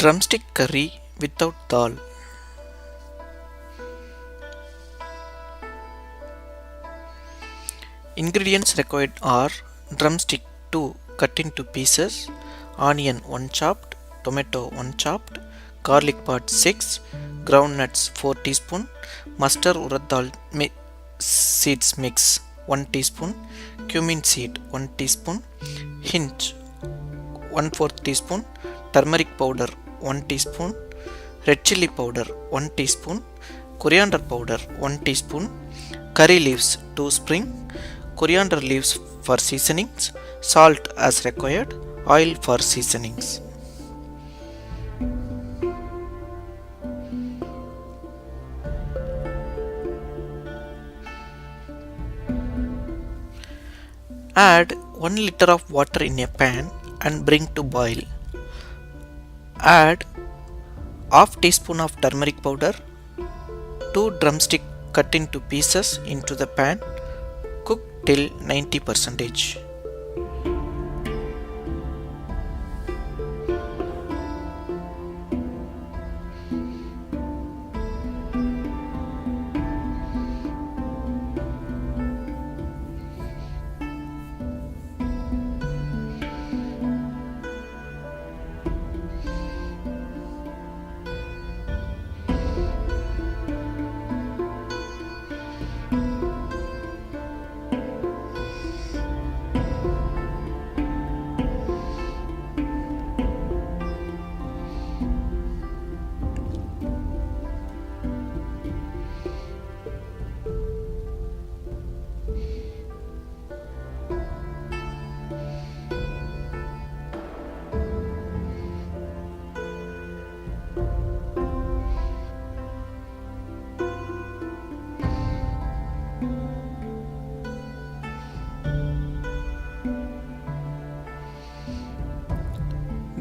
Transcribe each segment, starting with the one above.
Drumstick curry without dhal. Ingredients required are drumstick 2 cut into pieces, onion 1 chopped, tomato 1 chopped, garlic part 6, groundnuts 4 teaspoon, mustard urad dal seeds mix 1 teaspoon, cumin seed 1 teaspoon, hinge 1/4 teaspoon, turmeric powder 1 teaspoon, red chilli powder 1 teaspoon, coriander powder 1 teaspoon, curry leaves 2 spring, coriander leaves for seasonings, salt as required, oil for seasonings. Add 1 liter of water in a pan and bring to boil. Add half teaspoon of turmeric powder, 2 drumstick cut into pieces into the pan. Cook till 90%.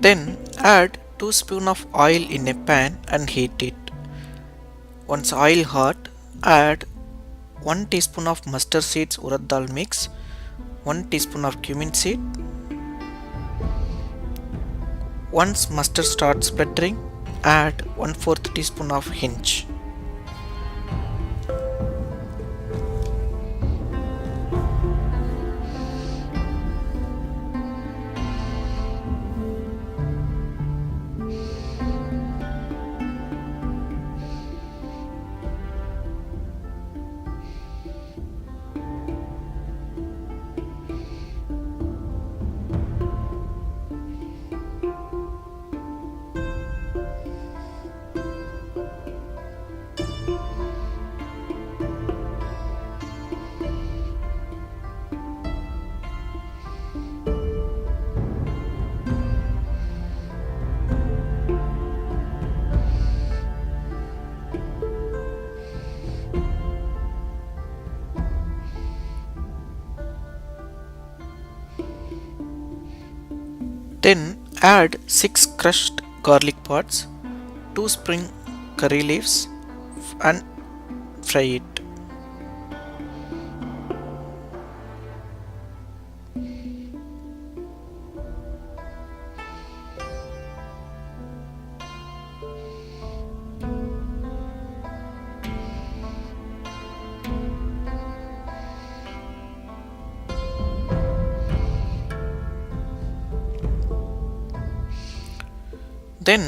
Then add 2 spoon of oil in a pan and heat it. Once oil hot, add 1 teaspoon of mustard seeds urad dal mix, 1 teaspoon of cumin seed. Once mustard starts splattering, add 1/4 teaspoon of hinge. Then add 6 crushed garlic pods, 2 spring curry leaves and fry it. Then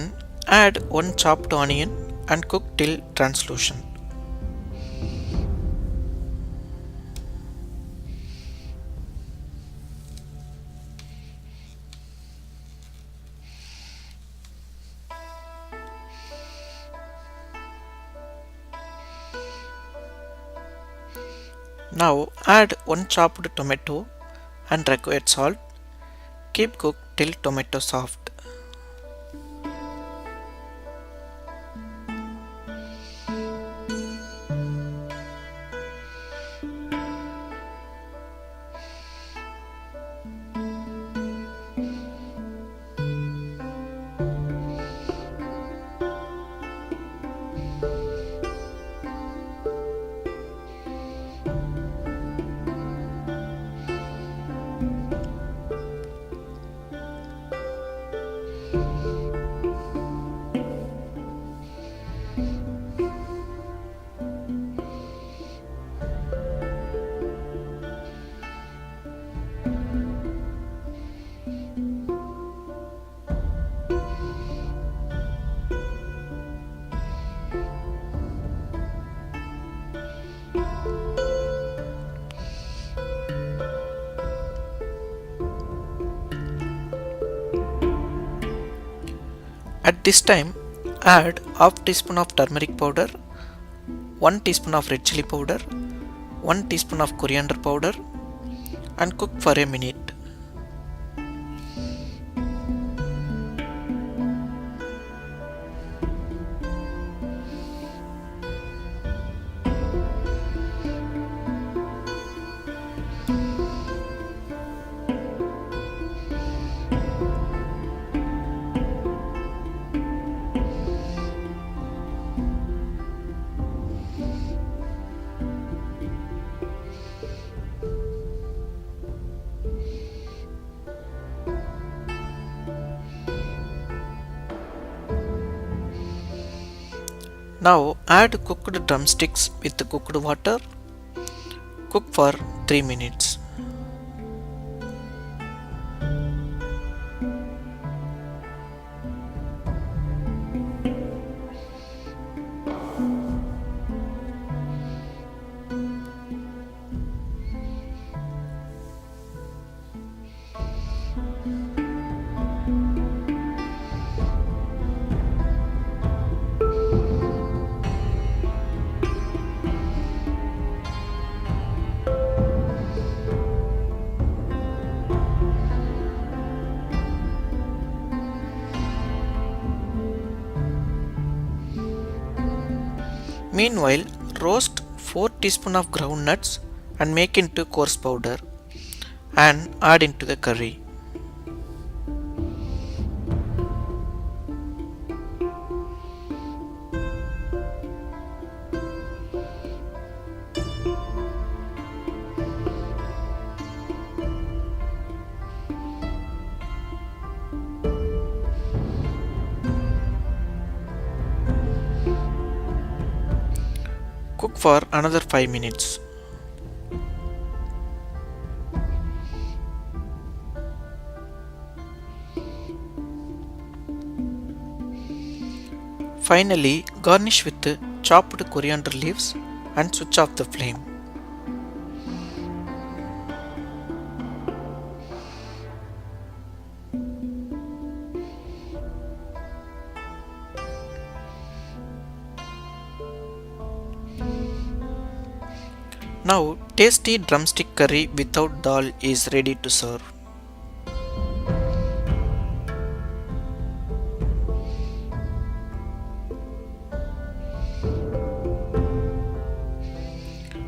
add 1 chopped onion and cook till translucent. Now add 1 chopped tomato and required salt. Keep cooked till tomato soft. At this time, add half teaspoon of turmeric powder, 1 teaspoon of red chili powder, 1 teaspoon of coriander powder and cook for a minute. Now add cooked drumsticks with cooked water. Cook for 3 minutes. Meanwhile, roast 4 teaspoons of ground nuts and make into coarse powder and add into the curry. Cook for another 5 minutes. Finally, garnish with chopped coriander leaves and switch off the flame. Now, tasty drumstick curry without dal is ready to serve.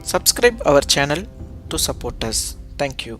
Subscribe our channel to support us. Thank you.